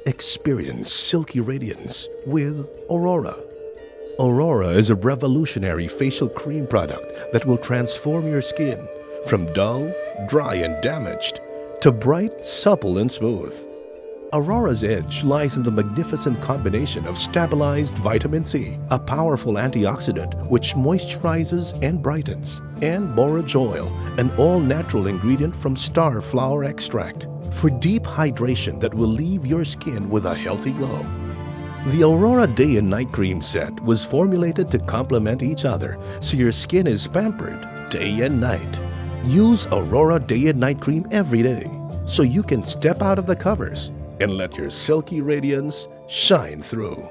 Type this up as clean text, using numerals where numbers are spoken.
Experience silky radiance with Aurora. Aurora is a revolutionary facial cream product that will transform your skin from dull, dry, and damaged to bright, supple, and smooth. Aurora's edge lies in the magnificent combination of stabilized vitamin C, a powerful antioxidant which moisturizes and brightens, and borage oil, an all-natural ingredient from star flower extract, for deep hydration that will leave your skin with a healthy glow. The Aurora Day and Night Cream set was formulated to complement each other so your skin is pampered day and night. Use Aurora Day and Night Cream every day so you can step out of the covers and let your silky radiance shine through.